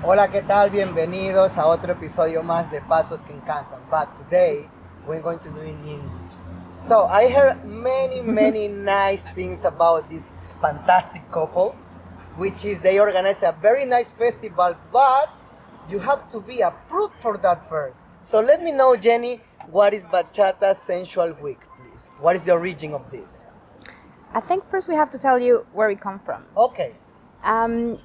Hola, ¿qué tal? Bienvenidos a otro episodio más de Pasos que Encantan. But today we're going to do it in English. So I heard many nice things about this fantastic couple, which is they organize a very nice festival, but you have to be approved for that first. So let me know, Jenny, what is Bachata Sensual Week, please? What is the origin of this? I think first we have to tell you where we come from. Okay.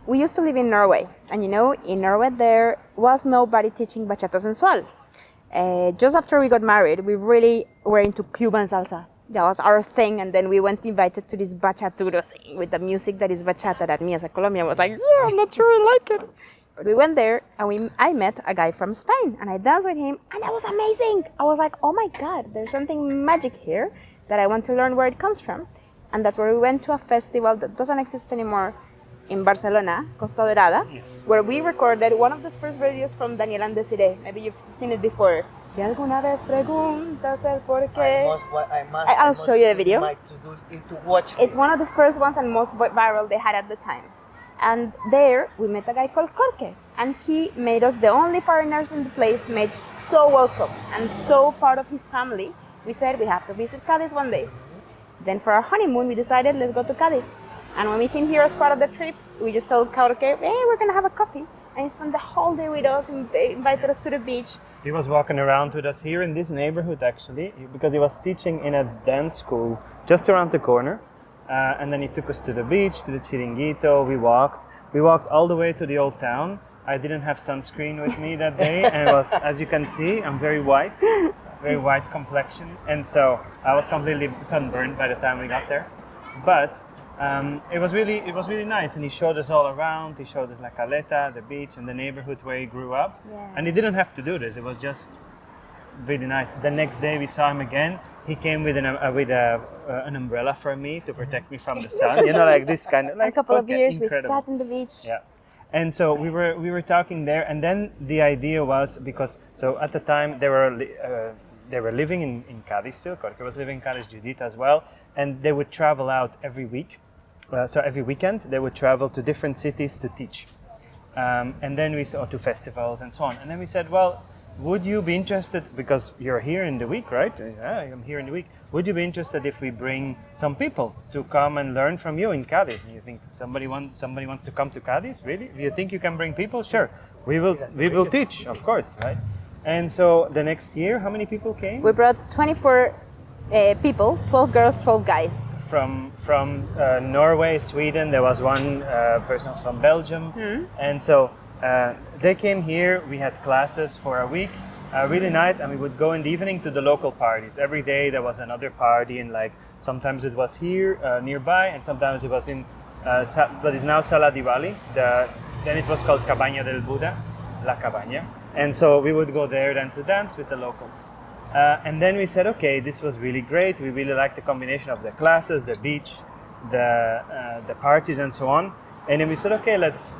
We used to live in Norway, and in Norway there was nobody teaching Bachata Sensual. Just after we got married, we really were into Cuban salsa. That was our thing, and then we went invited to this Bachatero thing with the music that is bachata that me as a Colombian was like, yeah, I'm not sure I like it. But we went there, and I met a guy from Spain, and I danced with him, and that was amazing. I was like, oh my God, there's something magic here that I want to learn where it comes from. And that's where we went to a festival that doesn't exist anymore in Barcelona, Costa Dorada, Yes. where we recorded one of the first videos from Daniel and Desiree. Maybe you've seen it before. Si alguna vez preguntas el por qué. I'll show you the video. To watch It's this. one of the first ones and most viral they had at the time. And there we met a guy called Jorge, and he made us, the only foreigners in the place, made so welcome and so part of his family. We said we have to visit Cadiz one day. Then for our honeymoon, we decided let's go to Cadiz. And when we came here as part of the trip, we just told Jorge, hey, we're gonna have a coffee. And he spent the whole day with us and invited us to the beach. He was walking around with us here in this neighborhood actually, because he was teaching in a dance school just around the corner. And then he took us to the beach, to the Chiringuito. We walked all the way to the old town. I didn't have sunscreen with me that day, and it was, as you can see, I'm very white complexion, and so I was completely sunburned by the time we got there. But it was really nice, and he showed us all around. He showed us La Caleta, the beach, and the neighborhood where he grew up. Yeah. And he didn't have to do this. It was just really nice. The next day we saw him again. He came with an umbrella for me to protect me from the sun. Like this kind of, like a couple of okay, years incredible. we sat on the beach. Yeah. And so we were talking there, and then the idea was, because so at the time they were living in Cadiz still. Jorge was living in Cadiz, Judith as well, and they would travel out every week. So every weekend they would travel to different cities to teach, and then we saw to festivals and so on. And then we said, well, would you be interested, because you're here in the week, right? Yeah, I'm here in the week. Would you be interested if we bring some people to come and learn from you in Cadiz? And you think somebody wants to come to Cadiz? Really? You think you can bring people? Sure, we will teach, of course, right? And so the next year, how many people came? We brought 24 people, 12 girls, 12 guys. From Norway, Sweden. There was one person from Belgium, and so they came here. We had classes for a week, really nice, and we would go in the evening to the local parties. Every day there was another party, and like sometimes it was here nearby, and sometimes it was in what is now Sala Diwali. Then it was called Cabaña del Buda, La Cabaña, and so we would go there then to dance with the locals. And then we said, okay, this was really great. We really liked the combination of the classes, the beach, the parties, and so on. And then we said, okay, let's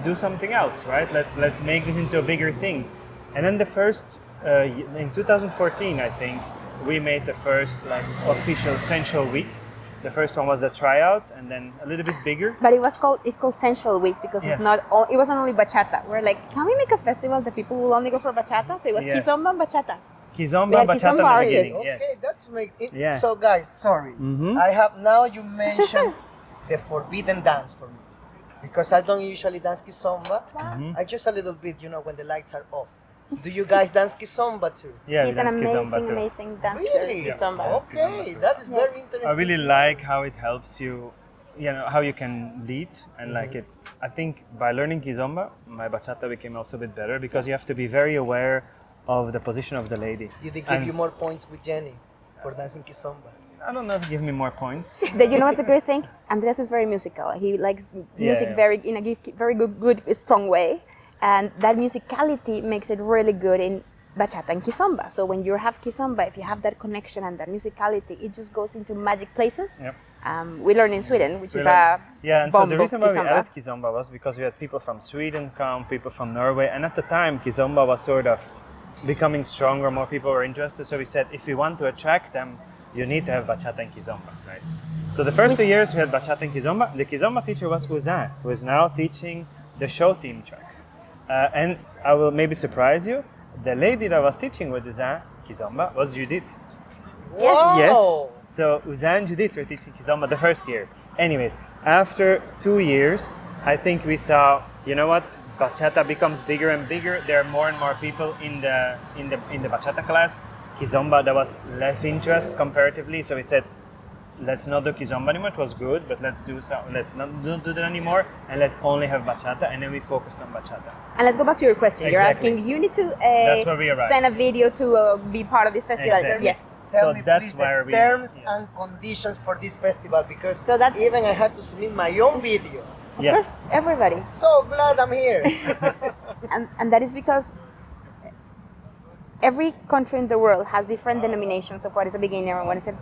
do something else, right? Let's make this into a bigger thing. And then the first in 2014, I think, we made the first like official Sensual Week. The first one was a tryout, and then a little bit bigger. But it's called Sensual Week because Yes. it wasn't only bachata. We're like, can we make a festival that people will only go for bachata? So it was Yes. Kizomba and bachata. We Kizomba, had Bachata Kizomba in the artists. beginning. Okay, Yes. that's make it. Yeah. So guys, sorry. Mhm. I have now you mentioned the forbidden dance for me, because I don't usually dance kizomba. Mhm. I just a little bit, when the lights are off. Do you guys dance kizomba too? Yeah, He's we an dance Kizomba too. amazing dancer. Really? Kizomba. Okay, that is very interesting. I really like how it helps you, how you can lead and like it. I think by learning Kizomba, my bachata became also a bit better because you have to be very aware of the position of the lady. Did they give And you more points with Jenny for dancing kizomba? I don't know if you give me more points. You know what's a great thing? Andres is very musical. He likes music yeah. in a very good, strong way. And that musicality makes it really good in bachata and kizomba. So when you have kizomba, if you have that connection and that musicality, it just goes into magic places. Yep. We learned in Sweden, which is Yeah, and so the bomb reason why we kizomba. added Kizomba was because we had people from Sweden come, people from Norway, and at the time Kizomba was sort of becoming stronger, more people were interested, so we said if we want to attract them, you need to have Bachata and Kizomba, right? So the first 2 years we had Bachata and Kizomba. The Kizomba teacher was Uzan, who is now teaching the show team track. And I will maybe surprise you. The lady that was teaching with Uzan Kizomba was Judith. Wow. Yes. So Uzan and Judith were teaching Kizomba the first year. Anyways, after 2 years, I think we saw, you know what, Bachata becomes bigger and bigger. There are more and more people in the Bachata class. Kizomba, there was less interest comparatively, so we said, let's not do Kizomba anymore. It was good, but let's not do that anymore, and let's only have Bachata. And then we focused on Bachata. And let's go back to your question. You're Exactly. asking, you need to That's where we arrived. send a video to be part of this festival. Exactly. Yes. Tell So me that's please where the we- terms yeah. and conditions for this festival, because So that- even I had to submit my own video. Of Yes. course, everybody. So glad I'm here. And that is because every country in the world has different denominations of what is a beginner and what is a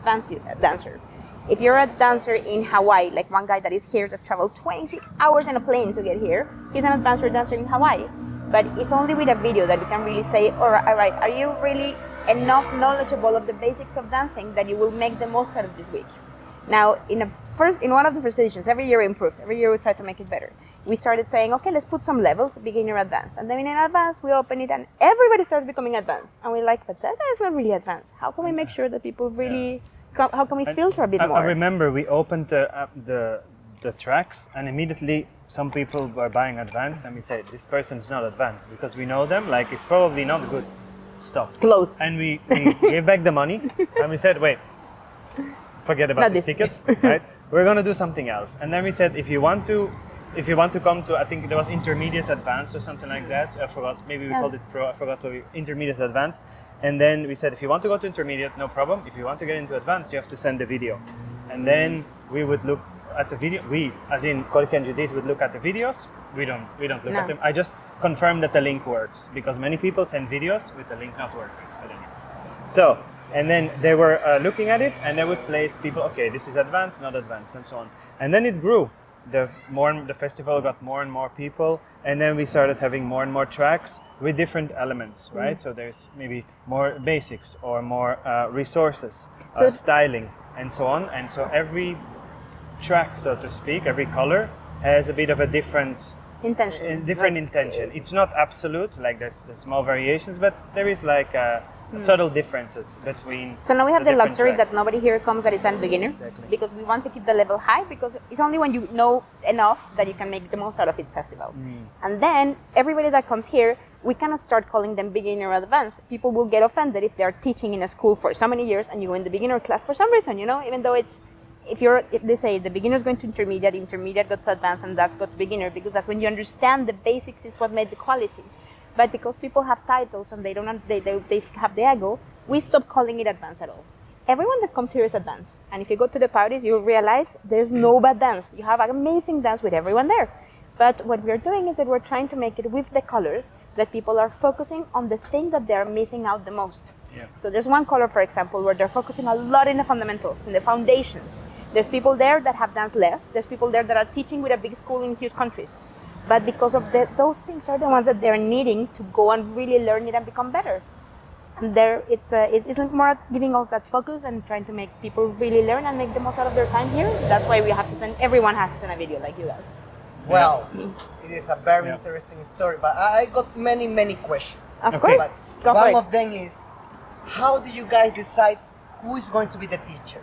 dancer. If you're a dancer in Hawaii, like one guy that is here that traveled 26 hours in a plane to get here, he's an advanced dancer in Hawaii. But it's only with a video that you can really say, all right, are you really enough knowledgeable of the basics of dancing that you will make the most out of this week? Now, in one of the first editions, every year we improved. Every year we try to make it better. We started saying, okay, let's put some levels, beginner, advanced. And then in advanced, we open it and everybody starts becoming advanced. And we're like, but that guy is not really advanced. How can we make sure that people really, how can we filter a bit more? I remember we opened the tracks, and immediately some people were buying advanced, and we said, this person is not advanced because we know them, like it's probably not good. Stop. Close. And we gave back the money, and we said, wait, forget about Not these this. tickets, right? We're gonna do something else. And then we said, if you want to come to, I think there was intermediate advanced or something like that. I forgot. Maybe we called it pro. I forgot to intermediate advanced. And then we said, if you want to go to intermediate, no problem. If you want to get into advanced, you have to send the video. And then we would look at the video. We, as in Jorge and Judith, would look at the videos. We don't look No. at them. I just confirmed that the link works because many people send videos with the link not working. I don't know. So. And then they were looking at it, and they would place people. Okay, this is advanced, not advanced, and so on. And then it grew. The festival got more and more people, and then we started having more and more tracks with different elements, right? So there's maybe more basics or more resources, So- styling, and so on. And so every track, so to speak, every color has a bit of a different Intention. intention. It's not absolute, like there's small variations, but there is like subtle differences between. So now we have the different luxury tracks. that nobody here comes that is a beginner, Exactly. because we want to keep the level high, because it's only when you know enough that you can make the most out of its festival. And then everybody that comes here, we cannot start calling them beginner or advanced. People will get offended if they are teaching in a school for so many years and you go in the beginner class for some reason, even though if they say the beginner is going to intermediate go to advanced, and that's go to beginner, because that's when you understand the basics is what made the quality. But because people have titles and they have the ego, we stop calling it advanced at all. Everyone that comes here is advanced. And if you go to the parties, you'll realize there's no bad dance. You have an amazing dance with everyone there. But what we're doing is that we're trying to make it with the colors that people are focusing on the thing that they're missing out the most. Yeah. So there's one color, for example, where they're focusing a lot in the fundamentals, in the foundations. There's people there that have danced less. There's people there that are teaching with a big school in huge countries. But because of those things are the ones that they're needing to go and really learn it and become better. And there, it's more giving us that focus and trying to make people really learn and make the most out of their time here. That's why we have to send, everyone has to send a video like you guys. Well, it is a very interesting story, but I got many questions. Of Okay. course, But go for one it. of them is, how do you guys decide who is going to be the teacher?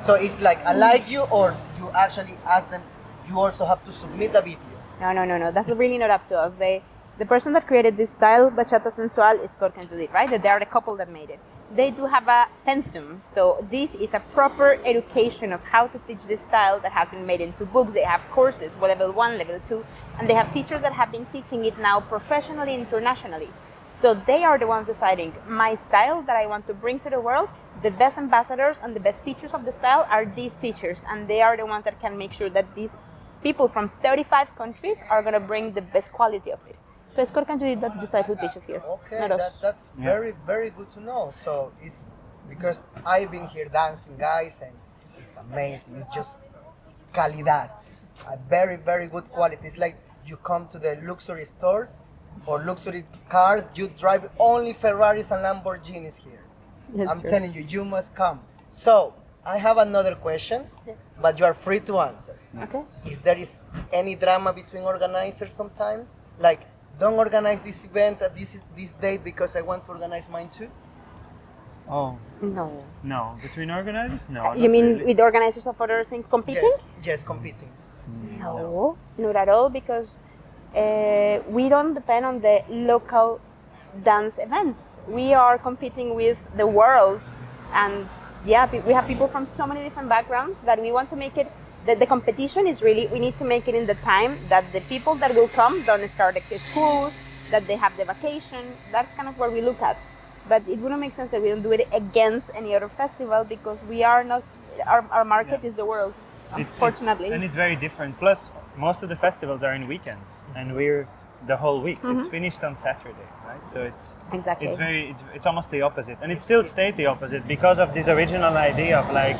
So it's like I like you, or you actually ask them, you also have to submit a video? No. That's really not up to us. The person that created this style, Bachata Sensual, is Jorge and Judith, right? They are the couple that made it. They do have a pensum. So this is a proper education of how to teach this style that has been made into books. They have courses, level 1, level 2, and they have teachers that have been teaching it now professionally, internationally. So they are the ones deciding my style that I want to bring to the world. The best ambassadors and the best teachers of the style are these teachers, and they are the ones that can make sure that these people from 35 countries are going to bring the best quality of it. So it's Jorge and Judith that decide who teaches here. Okay, not us. that's very good to know. So it's because I've been here dancing, guys, and it's amazing. It's just calidad, a very good quality. It's like you come to the luxury stores or luxury cars, you drive only Ferraris and Lamborghinis here. That's I'm true. telling you, you must come. So I have another question, but you are free to answer. Okay. Is there any drama between organizers sometimes? Like, don't organize this event at this date because I want to organize mine too? Oh, No. no. Between organizers? No. You not mean really. with organizers of other things competing? Yes, competing. No, not at all, because we don't depend on the local dance events. We are competing with the world, and yeah, we have people from so many different backgrounds that we want to make it. The competition is really, we need to make it in the time that the people that will come don't start the schools, that they have the vacation. That's kind of what we look at. But it wouldn't make sense that we don't do it against any other festival, because we are not, our market is the world. Unfortunately. And it's very different. Plus, most of the festivals are in weekends, and we're the whole week. It's finished on Saturday, right? So it's Exactly. it's almost the opposite, and it still stayed the opposite because of this original idea of like,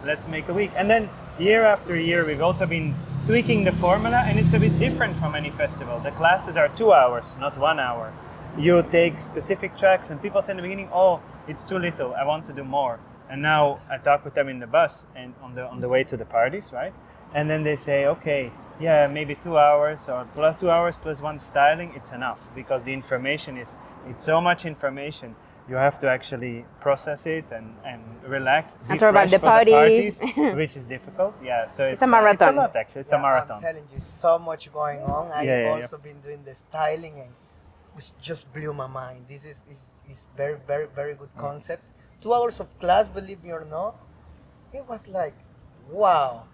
let's make a week. And then year after year, we've also been tweaking the formula, and it's a bit different from any festival. The classes are 2 hours, not 1 hour. You take specific tracks, and people say in the beginning, "Oh, it's too little. I want to do more." And now I talk with them in the bus and on the way to the parties, right? And then they say, okay, yeah, maybe 2 hours or plus 2 hours plus one styling, it's enough, because the information it's so much information. You have to actually process it and relax. And survive the fresh for parties. which is difficult. Yeah, so It's a marathon. It's a lot, actually. It's a marathon. I'm telling you, so much going on. I've also been doing the styling, and it just blew my mind. This is very, very, very good concept. 2 hours of class, believe me or not, it was like, wow.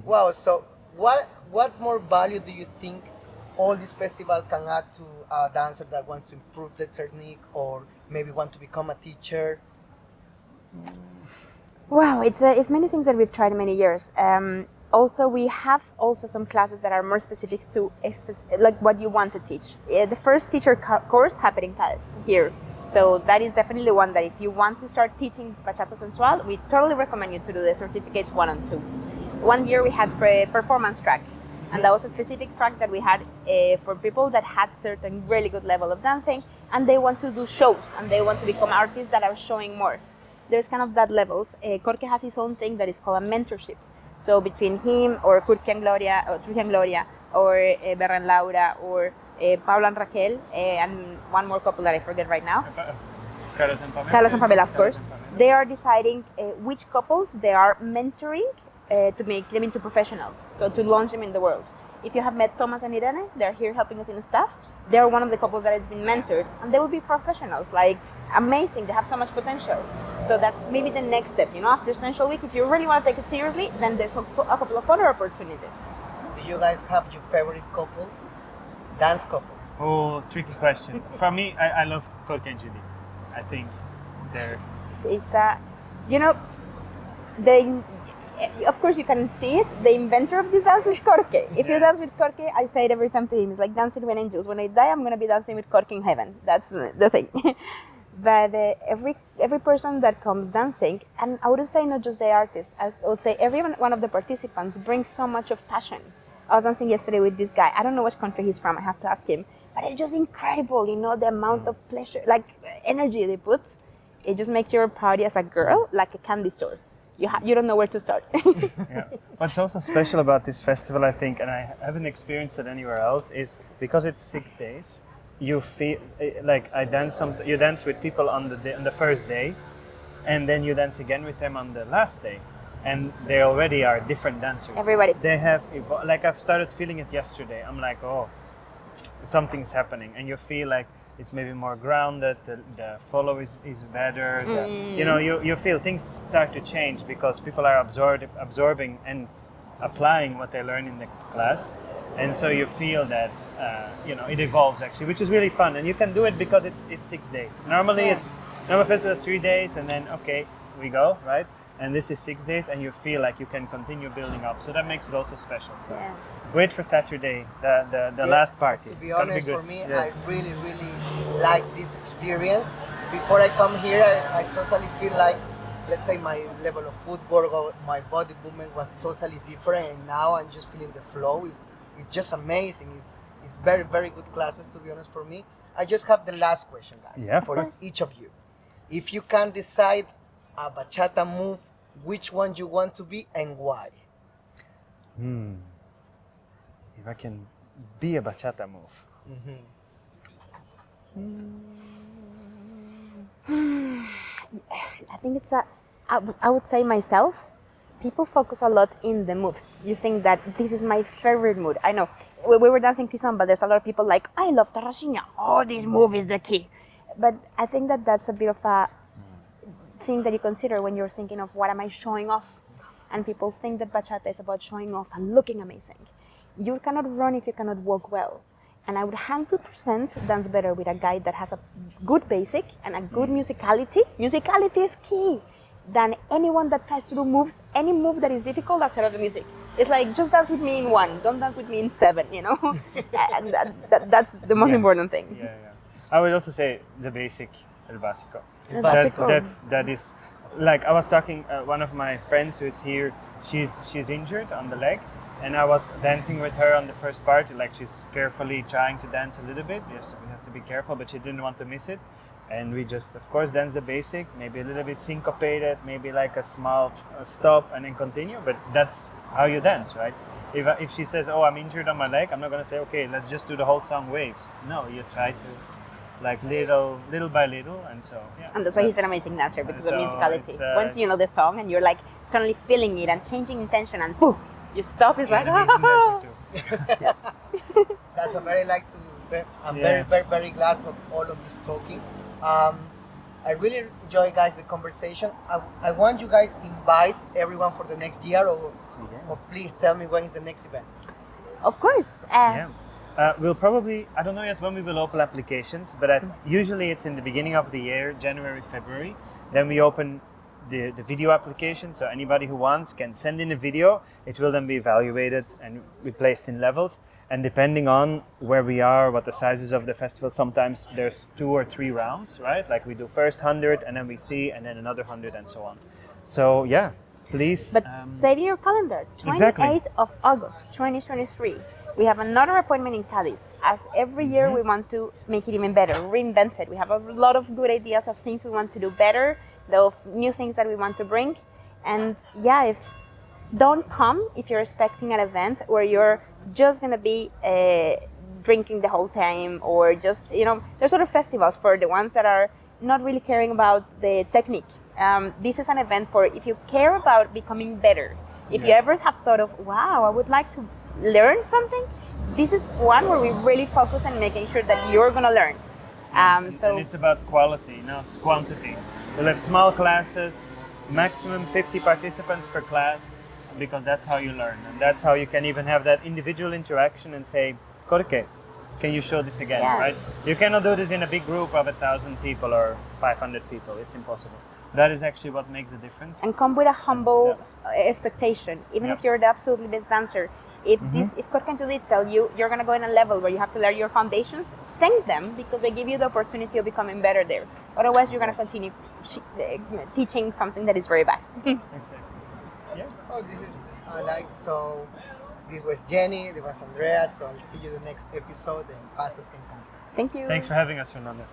Wow. So what more value do you think all this festival can add to a dancer that wants to improve the technique, or maybe want to become a teacher? Wow, it's many things that we've tried in many years. Also, we have also some classes that are more specific to like what you want to teach. The first teacher course happened in Cadiz here. So that is definitely one that if you want to start teaching Bachata Sensual, we totally recommend you to do the certificates 1 and 2. 1 year we had performance track, and that was a specific track that we had for people that had certain really good level of dancing, and they want to do shows, and they want to become artists that are showing more. There's kind of that levels. Corke has his own thing that is called a mentorship. So between him or Kurki and Gloria, or Truji and Gloria, or Berra and Laura, or Paula and Raquel, and one more couple that I forget right now. Carlos and Pamela, of course. They are deciding which couples they are mentoring to make them into professionals, so to launch them in the world. If you have met Thomas and Irene, they're here helping us in the staff. They're one of the couples that has been mentored, and they will be professionals, like amazing. They have so much potential. So that's maybe the next step, after Sensual Week. If you really want to take it seriously, then there's a couple of other opportunities. Do you guys have your favorite couple? Dance couple? Oh, tricky question. For me, I love Corke and Judy. I think they're... It's of course you can see it. The inventor of this dance is Corke. If you dance with Corke, I say it every time to him, it's like dancing with angels. When I die, I'm going to be dancing with Corke in heaven. That's the thing. But every person that comes dancing, and I would say not just the artist, I would say every one of the participants brings so much of passion. I was dancing yesterday with this guy. I don't know which country he's from. I have to ask him. But it's just incredible, the amount of pleasure, like energy they put. It just makes your party as a girl like a candy store. You don't know where to start. Yeah. What's also special about this festival, I think, and I haven't experienced it anywhere else, is because it's 6 days. You feel like you dance with people on the first day, and then you dance again with them on the last day, and they already are different dancers. Everybody. They have like I've started feeling it yesterday. I'm like, oh, something's happening, and you feel like it's maybe more grounded. The follow is better. You feel things start to change because people are absorbing and applying what they learn in the class. And so you feel that it evolves actually, which is really fun, and you can do it because it's 6 days. Normally it's normal festival 3 days, and then we go, right? And this is 6 days, and you feel like you can continue building up. So that makes it also special. So wait for Saturday, the last party. To be honest, for me, I really, really like this experience. Before I come here, I totally feel like, let's say, my level of footwork or my body movement was totally different, and now I'm just feeling the flow. It's just amazing. It's very, very good classes, to be honest, for me. I just have the last question, guys, for each of you. If you can decide a bachata move, which one you want to be and why? If I can be a bachata move. I think I would say myself, people focus a lot in the moves. You think that this is my favorite move. I know, we were dancing kizomba, there's a lot of people like, I love tarraxinha, oh, this move is the key. But I think that that's a bit of a thing that you consider when you're thinking of what am I showing off. And people think that bachata is about showing off and looking amazing. You cannot run if you cannot walk well. And I would 100% dance better with a guy that has a good basic and a good musicality. Musicality is key. Than anyone that tries to do moves, any move that is difficult outside of the music. It's like, just dance with me in 1, don't dance with me in 7, you know? And that's the most important thing. Yeah. I would also say the basic, el básico. El básico. That is, like I was talking, one of my friends who is here, she's injured on the leg, and I was dancing with her on the first part, like she's carefully trying to dance a little bit, yes, we have to be careful, but she didn't want to miss it. And we just, of course, dance the basic, maybe a little bit syncopated, maybe like a small stop and then continue, but that's how you dance, right? If she says, oh, I'm injured on my leg, I'm not going to say, okay, let's just do the whole song waves. No, you try to, like little by little, and so, yeah. And that's why he's an amazing dancer, because so of musicality. Once you know the song and you're like suddenly feeling it and changing intention and poof, you stop, it's like, ah! Too. That's a very like to, I'm very glad of all of this talking. I really enjoy, guys, the conversation. I want you guys invite everyone for the next year, or please tell me when is the next event. Of course. We'll probably, I don't know yet when we will open applications, but usually it's in the beginning of the year, January, February. Then we open the video application, so anybody who wants can send in a video. It will then be evaluated and be placed in levels. And depending on where we are, what the size is of the festival, sometimes there's 2 or 3 rounds, right? Like we do first 100 and then we see, and then another 100 and so on. So yeah, please. But save your calendar, 28th of August, 2023. We have another appointment in Cadiz. As every year we want to make it even better, reinvent it. We have a lot of good ideas of things we want to do better, of new things that we want to bring. And yeah, don't come if you're expecting an event where you're just gonna be drinking the whole time, or just, you know, there's other festivals for the ones that are not really caring about the technique. This is an event for if you care about becoming better. If you ever have thought of, wow, I would like to learn something, this is one where we really focus on making sure that you're gonna learn. And it's about quality, not quantity. We'll have small classes, maximum 50 participants per class, because that's how you learn, and that's how you can even have that individual interaction and say, Jorge, can you show this again, right? You cannot do this in a big group of 1,000 people or 500 people. It's impossible. That is actually what makes a difference. And come with a humble expectation. Even if you're the absolutely best dancer, if Jorge and Judith tell you you're going to go in a level where you have to learn your foundations, thank them, because they give you the opportunity of becoming better there. Otherwise, you're going to continue teaching something that is very bad. Exactly. Yeah. Oh, this is so. This was Jenny. This was Andrea. So I'll see you the next episode. And Pasos que Encantan. Thank you. Thanks for having us, Fernando.